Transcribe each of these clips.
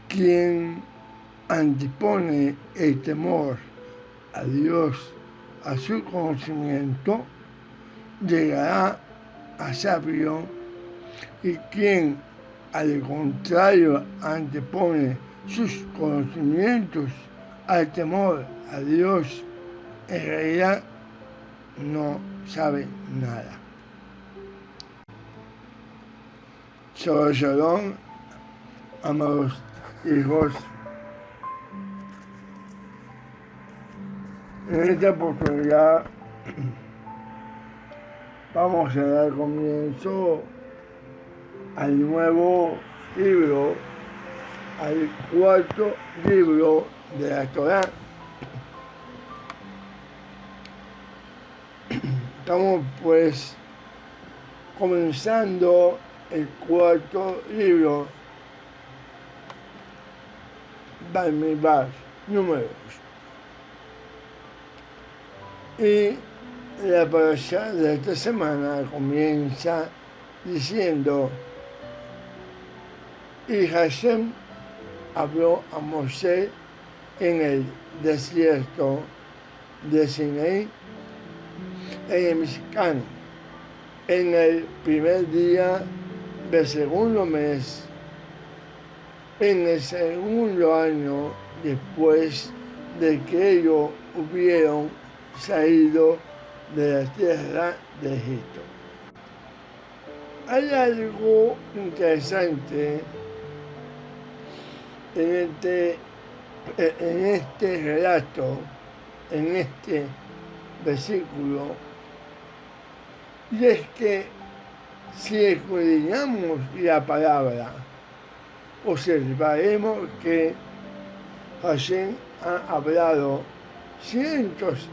Quien antepone el temor a Dios a su conocimiento llegará a sabio, y quien al contrario antepone sus conocimientos al temor a Dios en realidad no sabe nada. Shalom, amados hijos. En esta oportunidad vamos a dar comienzo al nuevo libro, al cuarto libro de la Torá. Estamos pues comenzando el cuarto libro, Bamidbar, números. Y la parashá de esta semana comienza diciendo: y Hashem habló a Moshe en el desierto de Sinaí, en el Mishkan, en el primer día del segundo mes, en el segundo año después de que ellos hubieron salido de la tierra de Egipto. Hay algo interesante en este relato, en este versículo, y es que si escudriñamos la palabra, observaremos que Hashem ha hablado cientos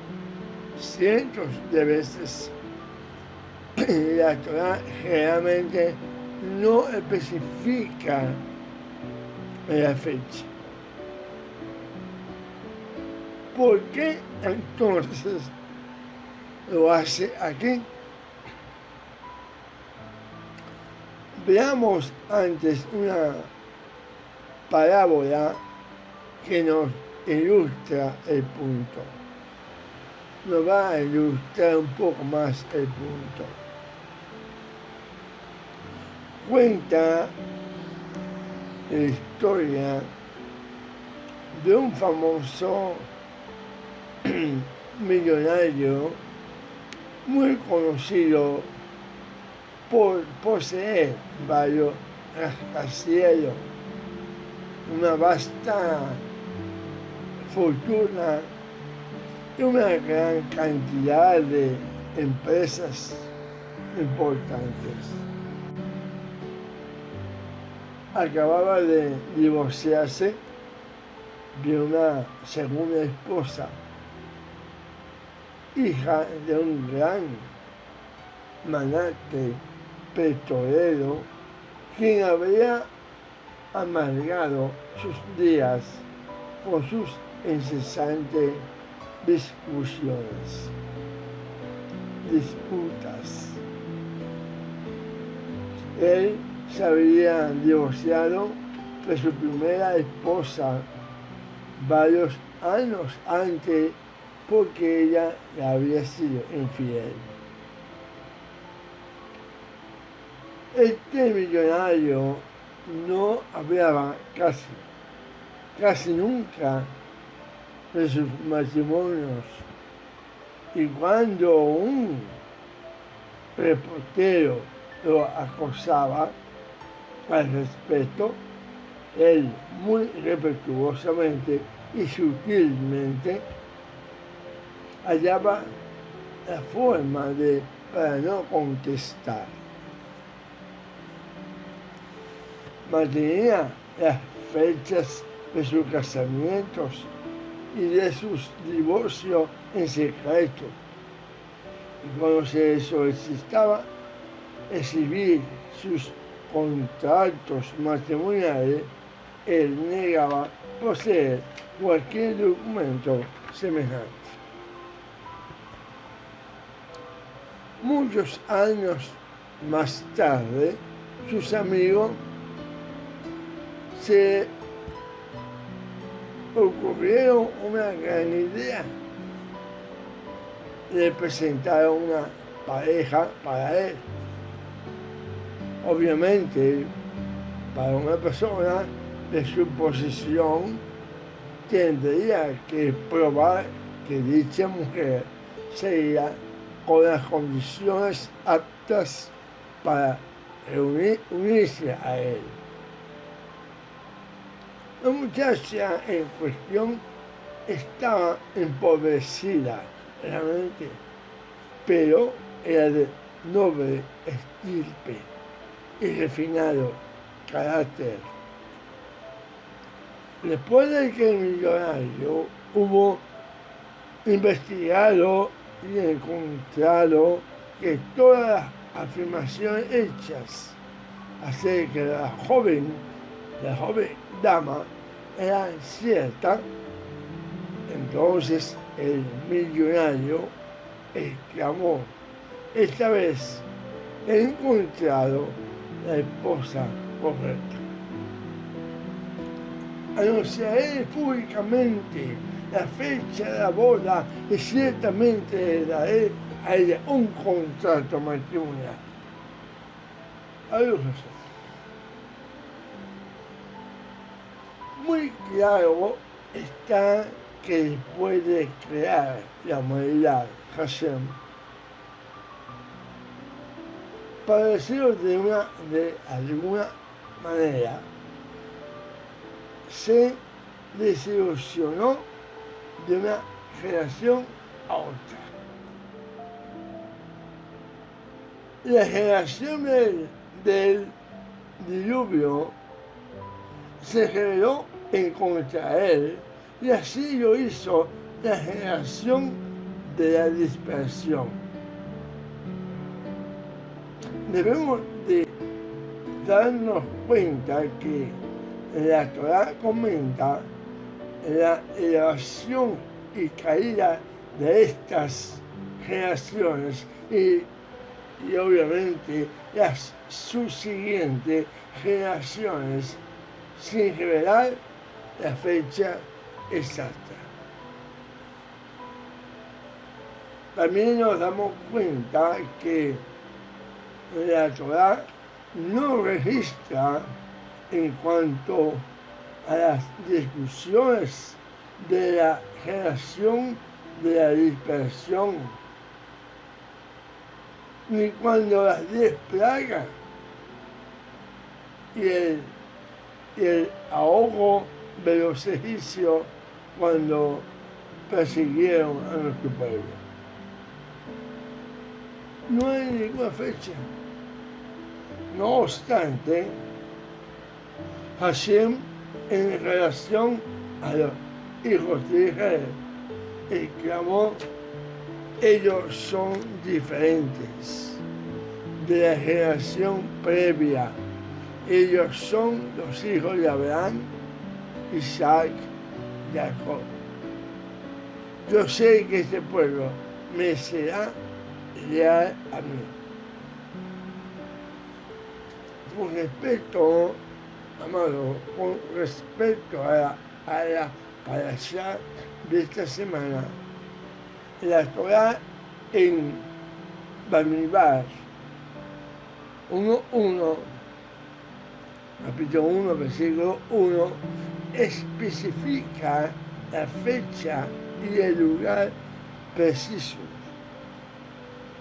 de veces. La Torá generalmente no especifica la fecha. ¿Por qué entonces lo hace aquí? Veamos antes una parábola que nos ilustra el punto. Nos va a ilustrar un poco más el punto. Cuenta la historia de un famoso millonario muy conocido por poseer varios rascacielos, una vasta fortuna y una gran cantidad de empresas importantes. Acababa de divorciarse de una segunda esposa, hija de un gran magnate petrolero, quien había amargado sus días con sus incesantes disputas. Él se había divorciado de su primera esposa varios años antes porque ella le había sido infiel. Este millonario no hablaba casi nunca de sus matrimonios, y cuando un reportero lo acosaba al respecto, él muy respetuosamente y sutilmente hallaba la forma para no contestar. Mantenía las fechas de sus casamientos y de sus divorcios en secreto. Y cuando se solicitaba exhibir sus contratos matrimoniales, él negaba poseer cualquier documento semejante. Muchos años más tarde, sus amigos se ocurrieron una gran idea. Le presentaron una pareja para él. Obviamente, para una persona de su posición, tendría que probar que dicha mujer sería con las condiciones aptas para unirse a él. La muchacha en cuestión estaba empobrecida realmente, pero era de noble estirpe y refinado carácter. Después de que el millonario hubo investigado y encontrado que todas las afirmaciones hechas acerca de la joven dama eran ciertas, entonces el millonario exclamó: esta vez he encontrado la esposa correcta. Anunciaré públicamente la fecha de la boda y ciertamente le daré a ella un contrato matrimonial. Adiós. Muy claro está que después de crear la humanidad, Hashem, para decirlo de alguna manera, se desilusionó de una generación a otra. La generación del diluvio se rebeló en contra de él, y así lo hizo la generación de la dispersión. Debemos de darnos cuenta que la Torá comenta la elevación y caída de estas generaciones y obviamente las subsiguientes generaciones, sin revelar la fecha exacta. También nos damos cuenta que la Torá no registra en cuanto a las discusiones de la generación de la dispersión, ni cuando las 10 plagas y el ahogo de los egipcios cuando persiguieron a nuestro pueblo. No hay ninguna fecha. No obstante, Hashem, en relación a los hijos de Israel, exclamó: ellos son diferentes de la generación previa. Ellos son los hijos de Abraham, Isaac, Jacob. Yo sé que este pueblo me será leal a mí. Con respecto, amado, con respecto a la parashá de esta semana, la Torá en Bamidbar 1:1, capítulo 1, versículo 1, especifica la fecha y el lugar precisos.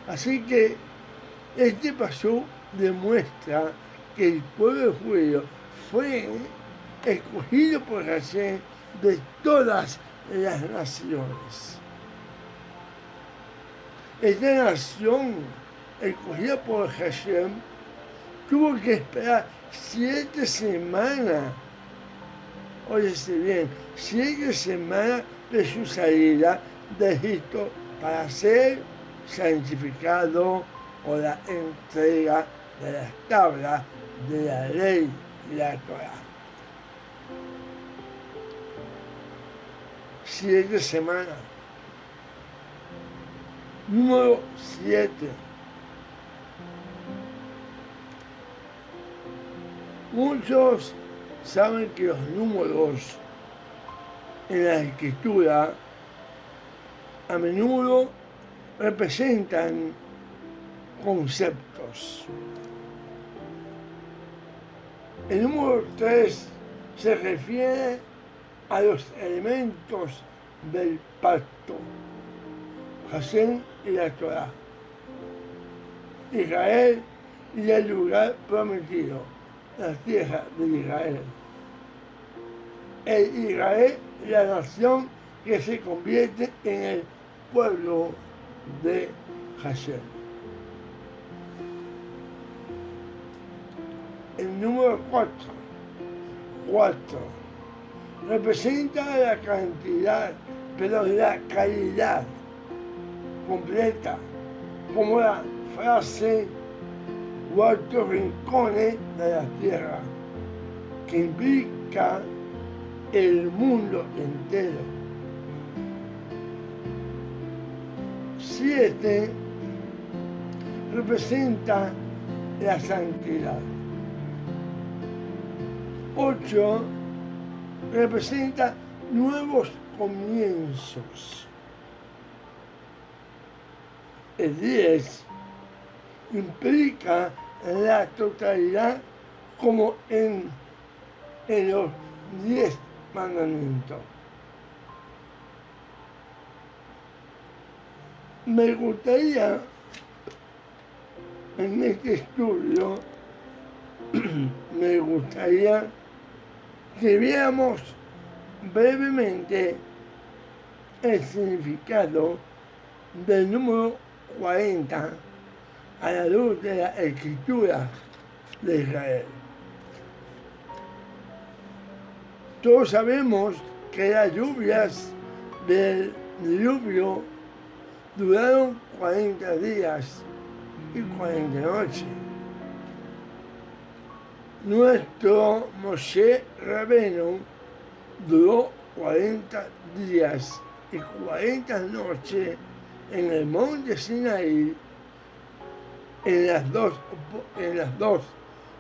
Así que este paso demuestra que el pueblo judío fue escogido por Hashem de todas las naciones. Esta nación escogida por Hashem tuvo que esperar 7 semanas, óyese bien, 7 semanas de su salida de Egipto para ser santificado o la entrega de las tablas de la ley y la Torá. 7 semanas. Número 7. Muchos saben que los números en la escritura a menudo representan conceptos. El número 3 se refiere a los elementos del pacto, Hashem y la Torah, Israel y el lugar prometido, la tierra de Israel. El Israel, la nación que se convierte en el pueblo de Hashem. El número 4 representa la cantidad, pero la calidad completa, como la frase 4 rincones de la tierra, que implica el mundo entero. 7 representa la santidad. 8 representa nuevos comienzos. El 10 implica la totalidad, como en los 10 mandamientos. Me gustaría en este estudio que viéramos brevemente el significado del número 40 a la luz de la escritura de Israel. Todos sabemos que las lluvias del diluvio duraron 40 días y 40 noches. Nuestro Moshe Rabbeinu duró 40 días y 40 noches en el monte Sinaí en las dos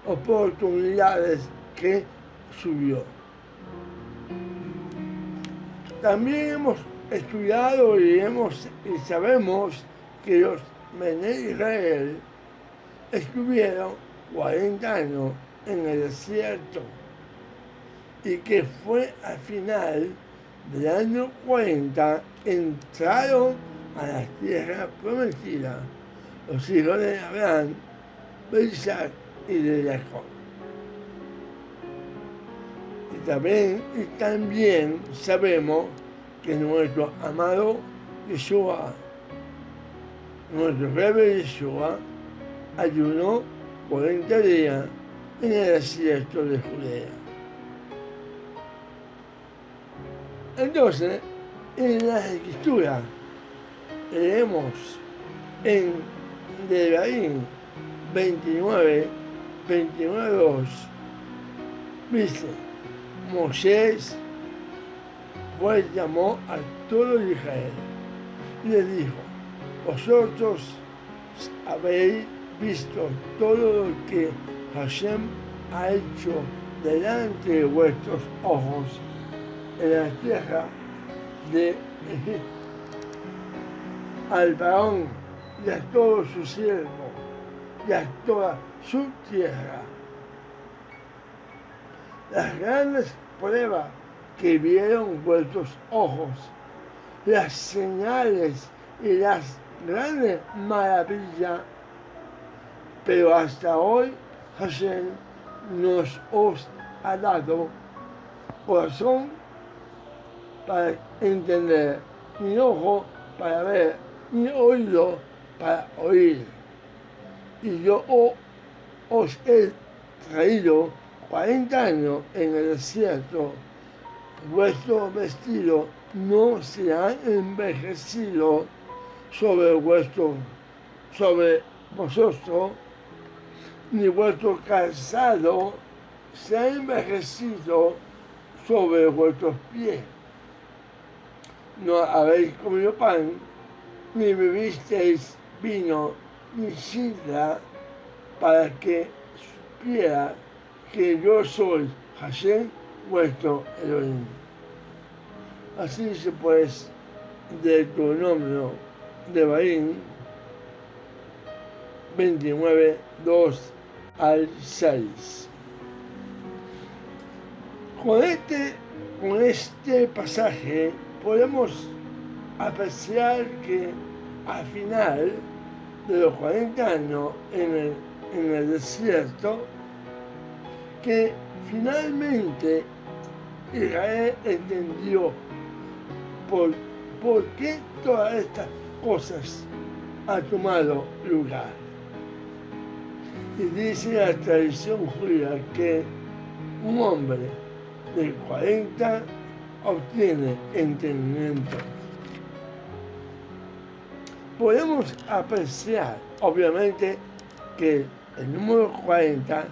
oportunidades que subió. También hemos estudiado y sabemos que los Bnei Israel estuvieron 40 años en el desierto y que fue al final del año 40 entraron a la tierra prometida, los hijos de Abraham, de Isaac y de Jacob. Y también sabemos que nuestro amado Yeshua, nuestro Rebbe Yeshua, ayunó 40 días en el desierto de Judea. Entonces, en la escritura leemos en Devarim 29:2, dice: Moisés pues llamó a todo Israel y les dijo: vosotros habéis visto todo lo que Hashem ha hecho delante de vuestros ojos en la tierra de Egipto, al faraón y a todos sus siervos y a toda su tierra. Las grandes pruebas que vieron vuestros ojos, las señales y las grandes maravillas, pero hasta hoy Hashem os ha dado corazón para entender, ni ojo para ver, ni oído para oír. Y yo os he traído 40 años en el desierto. Vuestro vestido no se ha envejecido sobre vosotros, ni vuestro calzado se ha envejecido sobre vuestros pies. No habéis comido pan, ni bebisteis vino, ni sidra, para que supiera que yo soy Hashem, vuestro Elohim. Así se pues, Deuteronomio de Barín 29, 2 al 6. Con este pasaje podemos apreciar que al final de los 40 años en el desierto, que finalmente Israel entendió por qué todas estas cosas han tomado lugar. Y dice la tradición judía que un hombre de 40 obtiene entendimiento. Podemos apreciar, obviamente, que el número 40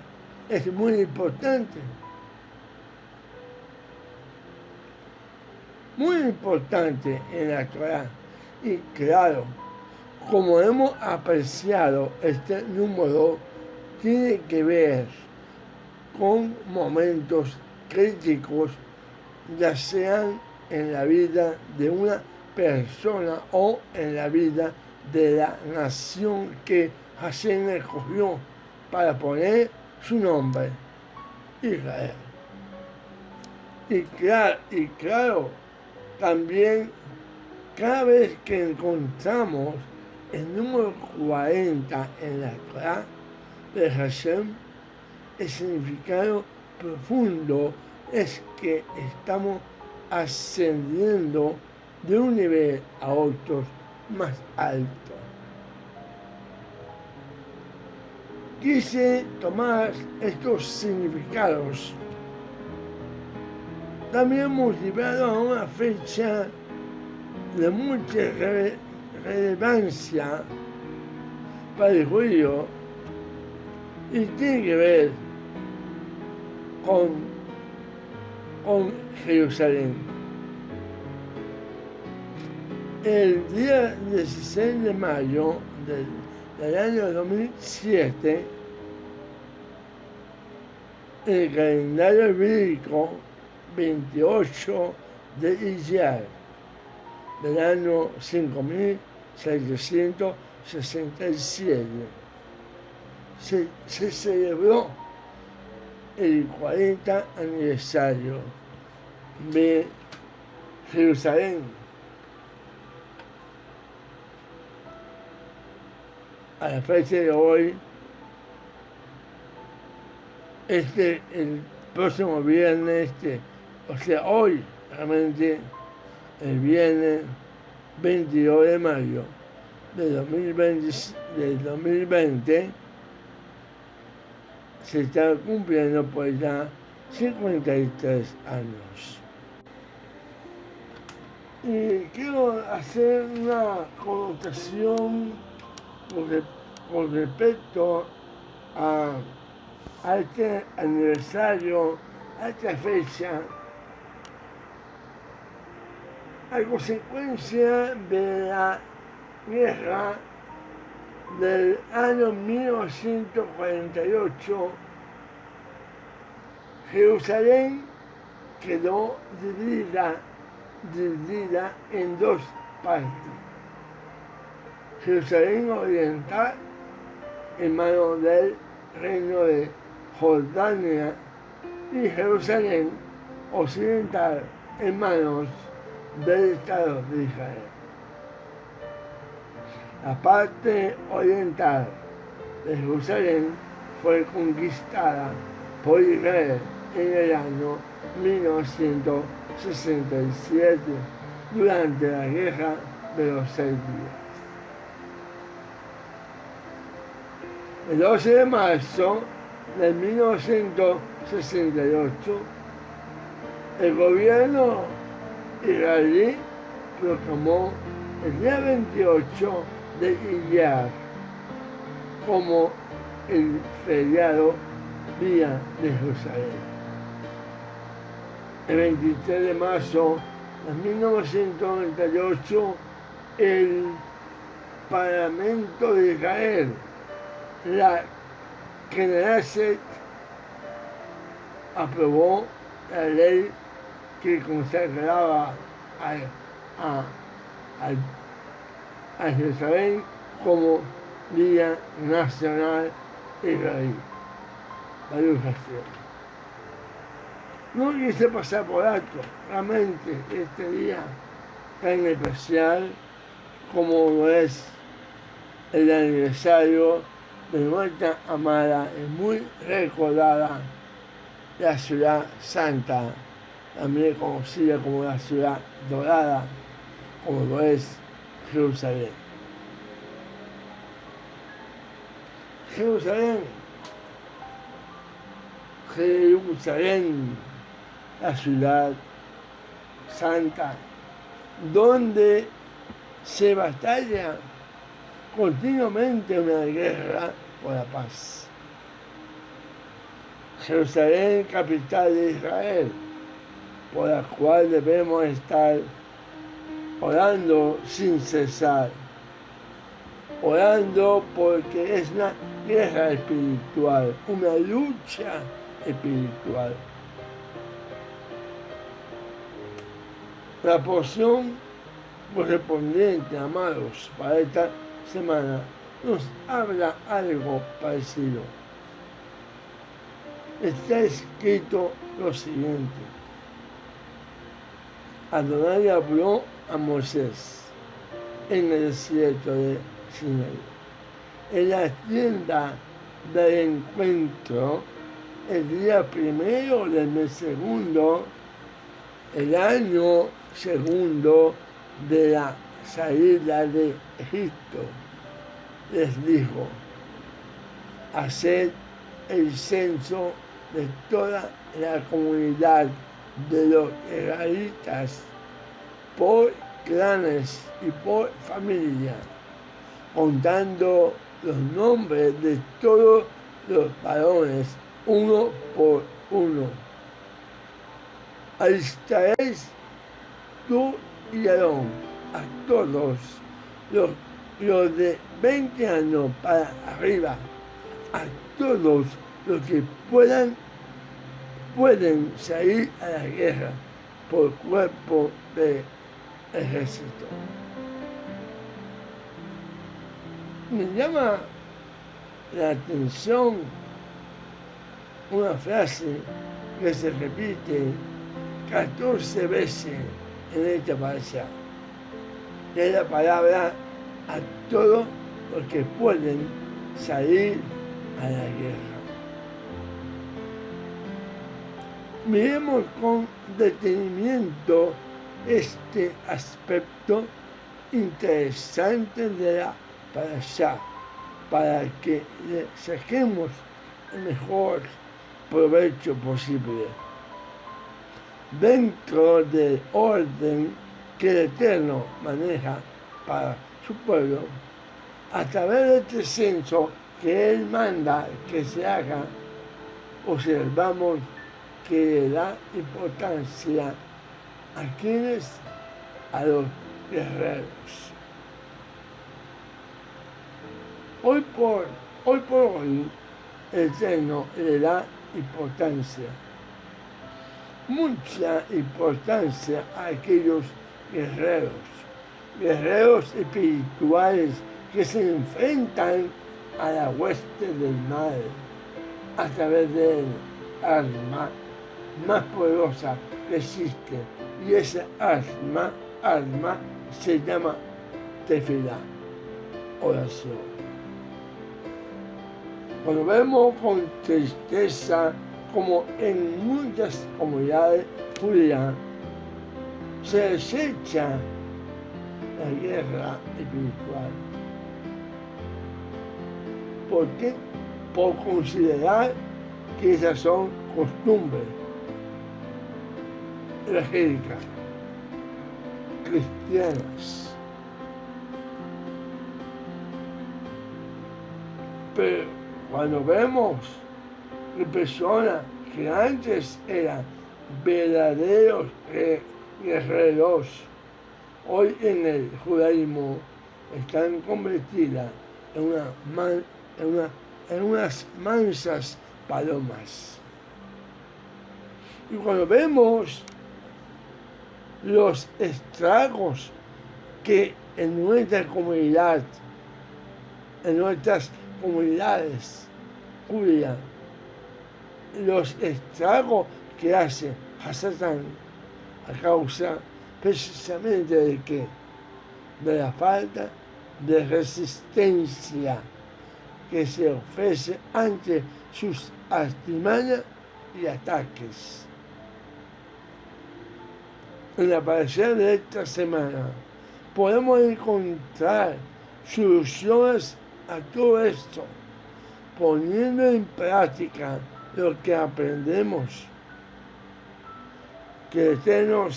es muy importante. Muy importante en la Torah. Y claro, como hemos apreciado, este número tiene que ver con momentos críticos, ya sean en la vida de una persona o en la vida de la nación que Hashem escogió para poner su nombre, Israel. Y claro, también cada vez que encontramos el número 40 en la Torah de Hashem, el significado profundo es que estamos ascendiendo de un nivel a otro más alto. Quise tomar estos significados. También hemos llevado a una fecha de mucha relevancia para el judío y tiene que ver con Jerusalén. El día 16 de mayo del año 2007, el calendario bíblico 28 de Iyar del año 5767 se celebró el 40 aniversario de Jerusalén. A la fecha de hoy, el próximo viernes, o sea, hoy, realmente, el viernes 22 de mayo de 2020, se está cumpliendo pues ya 53 años. Y quiero hacer una connotación con respecto a este aniversario, a esta fecha, a consecuencia de la guerra del año 1948, Jerusalén quedó dividida en dos partes. Jerusalén oriental en manos del reino de Jordania y Jerusalén occidental en manos del Estado de Israel. La parte oriental de Jerusalén fue conquistada por Israel en el año 1967 durante la Guerra de los 6 días. El 12 de marzo de 1968, el gobierno israelí proclamó el día 28 de Iyar como el feriado Día de Jerusalén. El 23 de marzo de 1998, el Parlamento de Israel, la Knesset, aprobó la ley que consagraba a Jerusalén como Día Nacional Israelí. Baruch Hashem. No quise pasar por alto realmente este día tan especial como lo es el aniversario de nuestra amada y muy recordada la ciudad santa, también conocida como la ciudad dorada, como lo es Jerusalén. Jerusalén, la ciudad santa, donde se batalla continuamente una guerra por la paz. Jerusalén, capital de Israel, por la cual debemos estar orando sin cesar, orando porque es una guerra espiritual, una lucha espiritual. La porción correspondiente, amados, para esta semana nos habla algo parecido. Está escrito lo siguiente: Adonai habló a Moisés en el desierto de Sinaí, en la tienda del encuentro, el día primero del mes segundo, el año segundo de la salida de Egipto. Les dijo: haced el censo de toda la comunidad de los israelitas por clanes y por familia, contando los nombres de todos los varones, uno por uno. Alistaréis tú y Aarón a todos los de 20 años para arriba, a todos los que pueden salir a la guerra por cuerpo de ejército. Me llama la atención una frase que se repite 14 veces en esta parasha, que es la palabra a todos los que pueden salir a la guerra. Miremos con detenimiento este aspecto interesante de la parashá, para que le saquemos el mejor provecho posible. Dentro del orden que el Eterno maneja para su pueblo, a través de este censo que Él manda que se haga, observamos que le da importancia a quienes, a los guerreros. Hoy por hoy, el Eterno le da importancia, mucha importancia a aquellos guerreros espirituales que se enfrentan a la hueste del mal a través del arma más poderosa que existe, y esa arma se llama tefilá, oración. Cuando vemos con tristeza como en muchas comunidades judías se desecha la guerra espiritual. ¿Por qué? Por considerar que esas son costumbres evangélicas, cristianas. Pero cuando vemos que personas que antes eran verdaderos guerreros, hoy en el judaísmo están convertidas en unas mansas palomas. Y cuando vemos los estragos que en nuestra comunidad, en nuestras comunidades judías, los estragos que hace Hasatán a causa precisamente de qué? De la falta de resistencia que se ofrece ante sus artimañas y ataques. En la parasha de esta semana podemos encontrar soluciones a todo esto, poniendo en práctica lo que aprendemos. Que el Eterno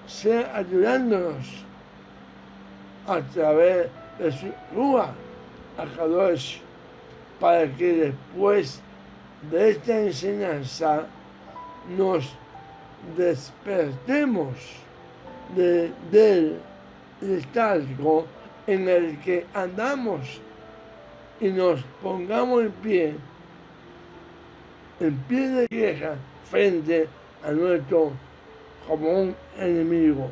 sea ayudándonos a través de su Ruach HaKadosh, para que después de esta enseñanza nos despertemos del letargo en el que andamos y nos pongamos en pie de guerra frente a nuestro común enemigo.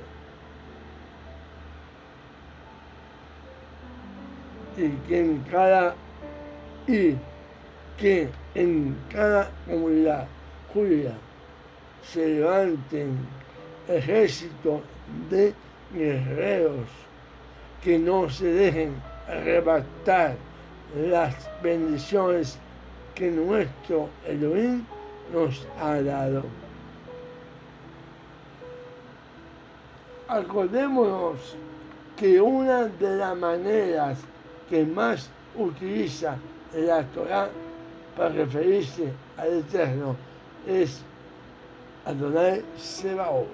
Y que en cada comunidad judía se levanten ejércitos de guerreros que no se dejen arrebatar las bendiciones que nuestro Elohim nos ha dado. Acordémonos que una de las maneras que más utiliza la Torah para referirse al Eterno es Adonai Sebaot.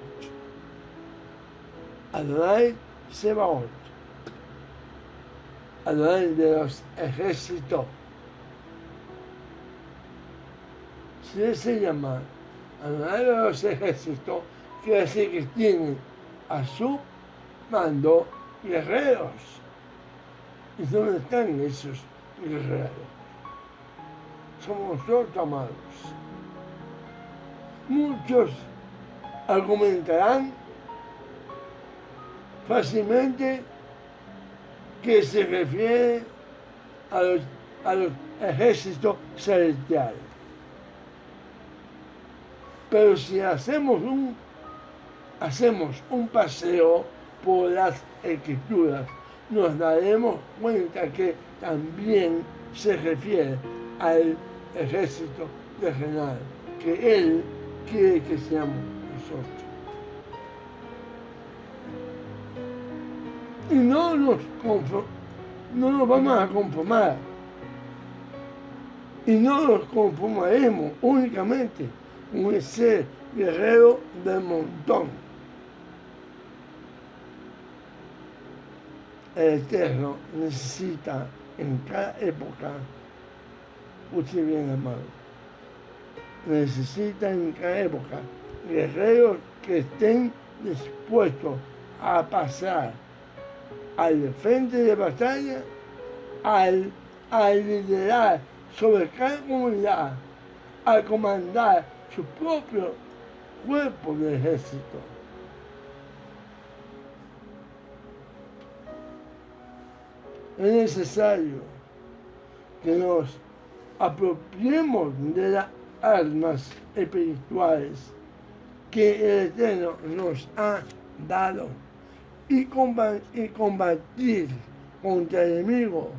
Adonai Sebaot. Adonai de los ejércitos. Si se llama Adonai de los ejércitos, quiere decir que tienen a su mando guerreros. ¿Y dónde están esos guerreros? Somos nosotros, amados. Muchos argumentarán fácilmente que se refiere a los ejércitos celestiales. Pero si hacemos un paseo por las Escrituras, nos daremos cuenta que también se refiere al ejército terrenal, que Él quiere que seamos nosotros. Y no nos vamos a conformar. Y no nos conformaremos únicamente con ese guerrero del montón. El Eterno necesita en cada época, usted bien amado, necesita en cada época guerreros que estén dispuestos a pasar al frente de batalla, a liderar sobre cada comunidad, a comandar su propio cuerpo de ejército. Es necesario que nos apropiemos de las armas espirituales que el Eterno nos ha dado y combatir contra el enemigo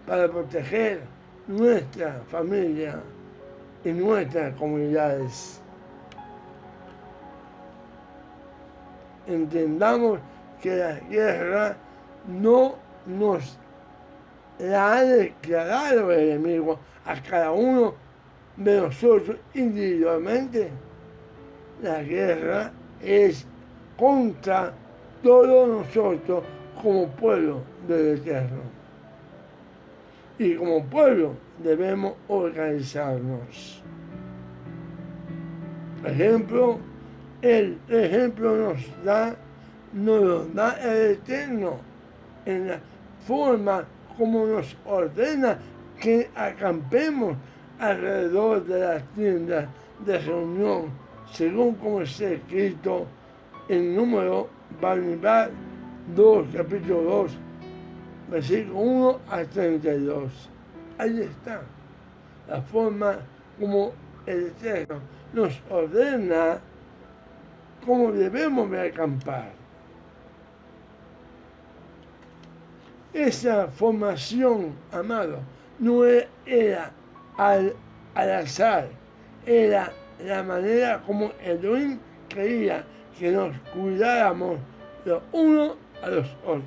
para proteger nuestra familia y nuestras comunidades. Entendamos que la guerra no nos la ha declarado el enemigo a cada uno de nosotros individualmente. La guerra es contra todos nosotros como pueblo del Eterno. Y como pueblo debemos organizarnos. El ejemplo nos lo da el Eterno en la forma como nos ordena que acampemos alrededor de las tiendas de reunión, según como está escrito en Número Bamidbar 2, capítulo 2, versículo 1 al 32. Ahí está la forma como el Eterno nos ordena cómo debemos de acampar. Esa formación, amado, no era al azar, era la manera como Elohim quería que nos cuidáramos los unos a los otros.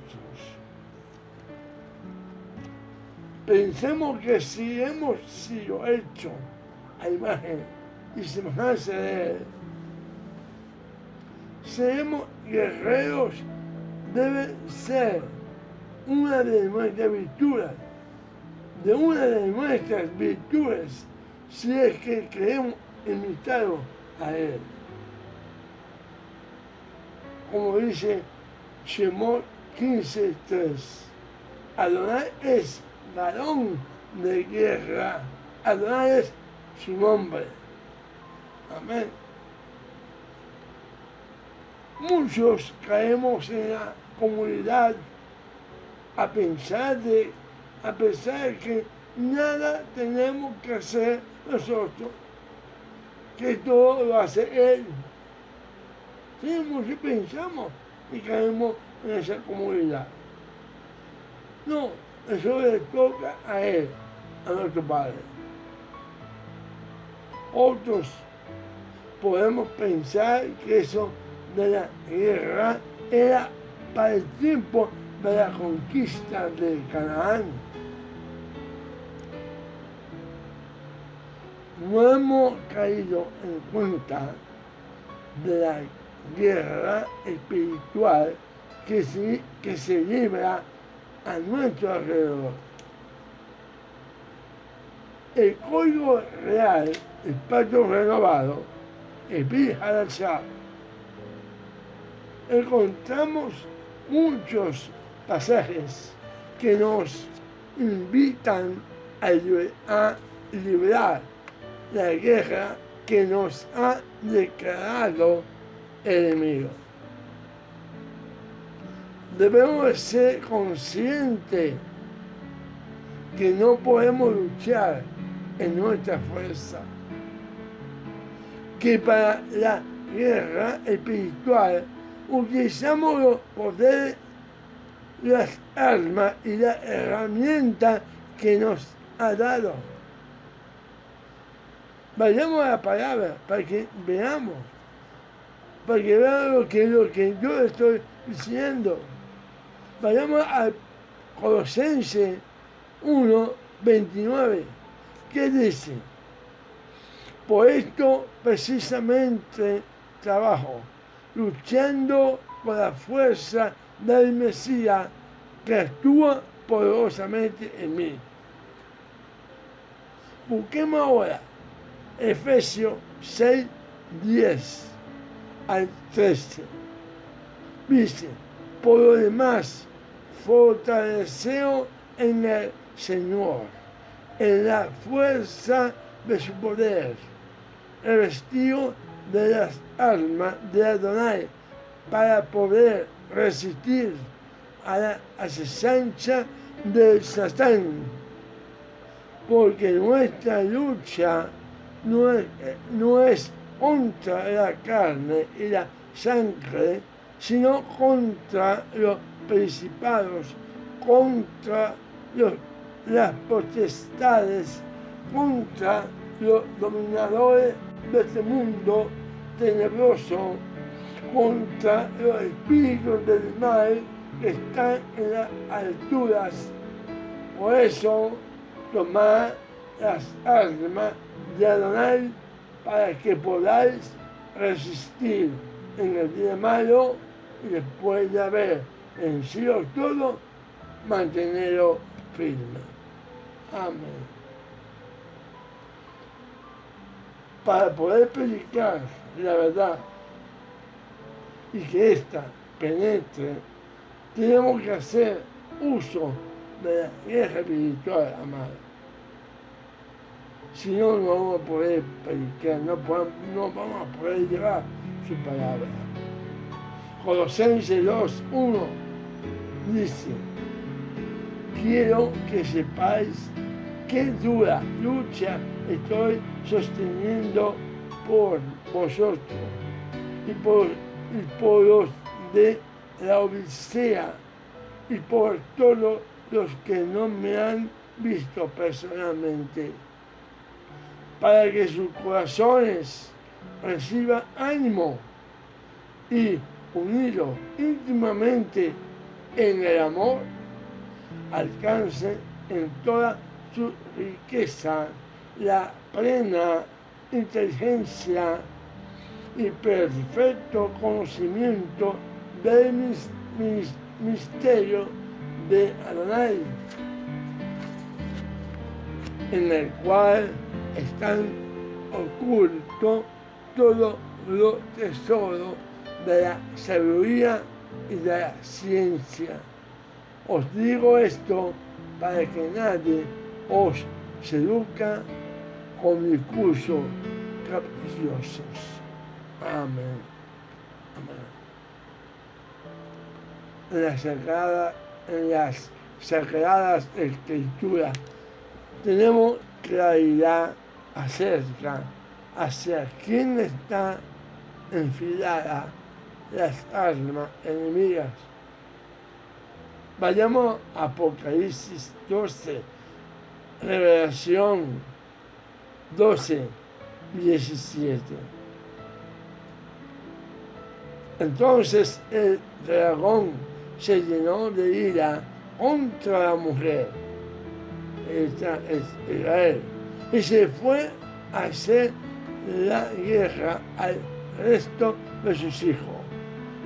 Pensemos que si hemos sido hechos a imagen y semejanza de Él, seremos guerreros, debe ser una de nuestras virtudes, si es que queremos imitarlo a Él. Como dice Shemot 15:3, Adonai es varón de guerra, Adonai es su nombre. Amén. Muchos caemos en la comunidad a pensar que nada tenemos que hacer nosotros, que todo lo hace Él. Sí, muchos pensamos y caemos en esa comunidad. No, eso le toca a Él, a nuestro Padre. Otros podemos pensar que eso de la guerra era para el tiempo de la conquista de Canaán. No hemos caído en cuenta de la guerra espiritual que se libra a nuestro alrededor. El código real, el pacto renovado, el Brit Hadashah, encontramos muchos pasajes que nos invitan a librar la guerra que nos ha declarado el enemigo. Debemos ser conscientes que no podemos luchar en nuestra fuerza, que para la guerra espiritual utilizamos los poderes, las armas y las herramientas que nos ha dado. Vayamos a la palabra para que veamos lo que yo estoy diciendo. Vayamos a Colosenses 1:29, que dice: por esto precisamente trabajo, luchando por la fuerza del Mesías que actúa poderosamente en mí. Busquemos ahora Efesios 6:10 al 13. Dice: por lo demás, fortaleceo en el Señor, en la fuerza de su poder, revestido de las armas de Adonai, para poder resistir a la acechanza del Satán, porque nuestra lucha no es contra la carne y la sangre, sino contra los principados, contra las potestades, contra los dominadores de este mundo tenebroso, contra los espíritus del mal que están en las alturas. Por eso, tomad las armas de Adonai para que podáis resistir en el día malo y después de haber vencido todo, mantenerlo firme. Amén. Para poder predicar la verdad y que ésta penetre, tenemos que hacer uso de la guerra espiritual, amado. Si no, no vamos a poder predicar, no vamos a poder llevar su palabra. Colosenses 2:1 dice: quiero que sepáis qué dura lucha estoy sosteniendo por vosotros y por los de la Odisea y por todos los que no me han visto personalmente, para que sus corazones reciban ánimo y, unidos íntimamente en el amor, alcancen en toda su riqueza la plena inteligencia y perfecto conocimiento del misterio de Adonai, en el cual están ocultos todos los tesoros de la sabiduría y de la ciencia. Os digo esto para que nadie os seduzca con discursos capciosos. Amén. Amén. En las sagradas escrituras tenemos claridad hacia quién está enfilada las armas enemigas. Vayamos a Apocalipsis 12, Revelación 12, 17. Entonces el dragón se llenó de ira contra la mujer, esta es Israel, y se fue a hacer la guerra al resto de sus hijos,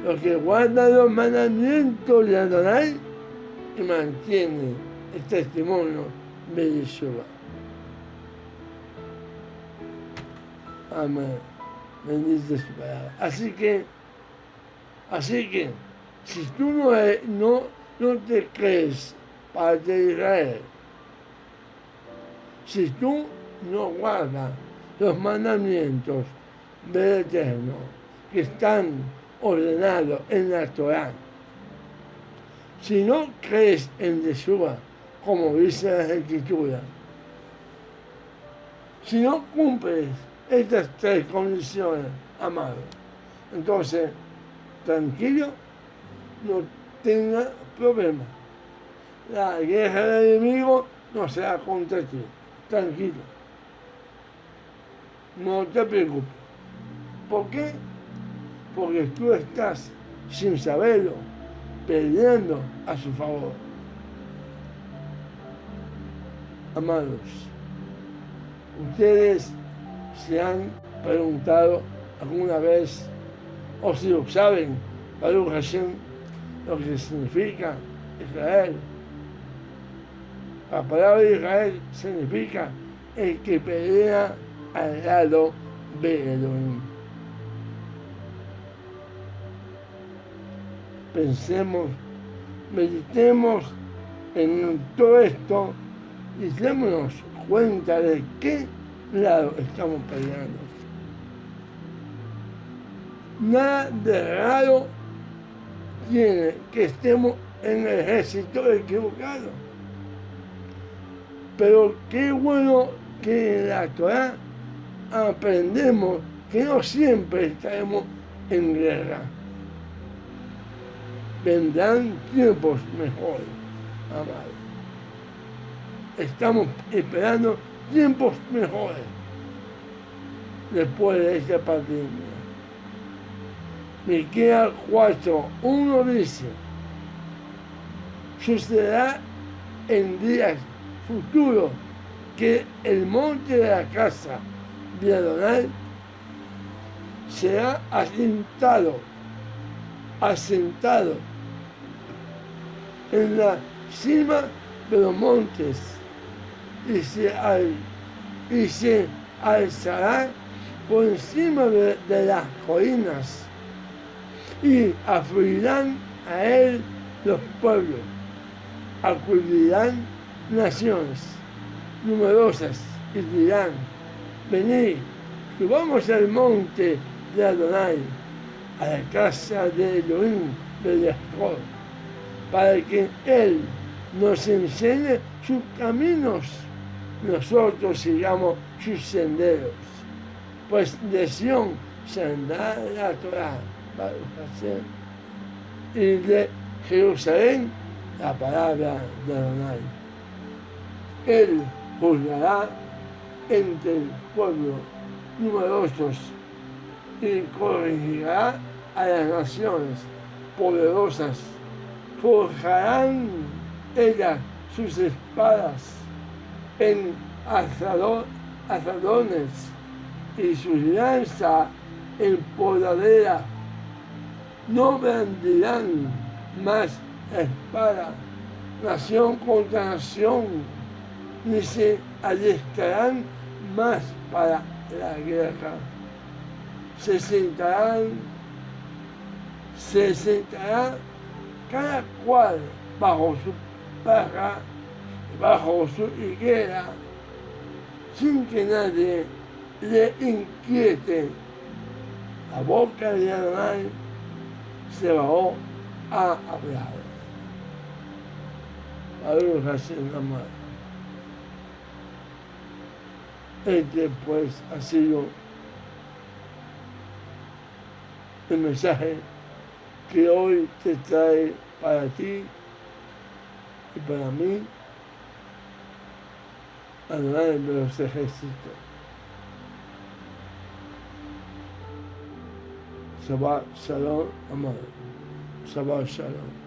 los que guardan los mandamientos de Adonai y mantienen el testimonio de Yeshua. Amén. Bendita su palabra. Así que, si tú no te crees parte de Israel, si tú no guardas los mandamientos del Eterno que están ordenados en la Torá, si no crees en Yeshua, como dice la Escritura, si no cumples estas tres condiciones, amado, entonces, tranquilo, no tenga problema. La guerra del enemigo no será contra ti. Tranquilo. No te preocupes. ¿Por qué? Porque tú estás, sin saberlo, peleando a su favor. Amados, ustedes se han preguntado alguna vez, o si lo saben, Baruch Hashem, lo que significa Israel. La palabra de Israel significa el que pelea al lado de Elohim. Pensemos, meditemos en todo esto y démonos cuenta de qué lado estamos peleando. Nada de raro tiene que estemos en el ejército equivocado. Pero qué bueno que en la Torá aprendemos que no siempre estaremos en guerra. Vendrán tiempos mejores, amados. Estamos esperando tiempos mejores después de esta pandemia. Miqueas 4:1 dice: sucederá en días futuros que el monte de la casa de Adonai será asentado en la cima de los montes y se alzará por encima de las colinas, y afluirán a él los pueblos, acudirán naciones numerosas y dirán, venid, subamos al monte de Adonai, a la casa de Elohim de Jacob, para que Él nos enseñe sus caminos, nosotros sigamos sus senderos. Pues de Sión saldrá la Torah, y de Jerusalén la palabra de Adonai. Él juzgará entre el pueblo numerosos y corregirá a las naciones poderosas. Forjarán ellas sus espadas en azadones y sus lanzas en podadera. No blandirán más la espada, nación contra nación, ni se adiestrarán más para la guerra. Se sentará cada cual bajo su paja, bajo su higuera, sin que nadie le inquiete. La boca de Adonai se bajó a hablar. Baruch Hashem amado. Este pues ha sido el mensaje que hoy te trae para ti y para mí Adonai de los ejércitos. Shabbat Shalom, amado. Shabbat Shalom.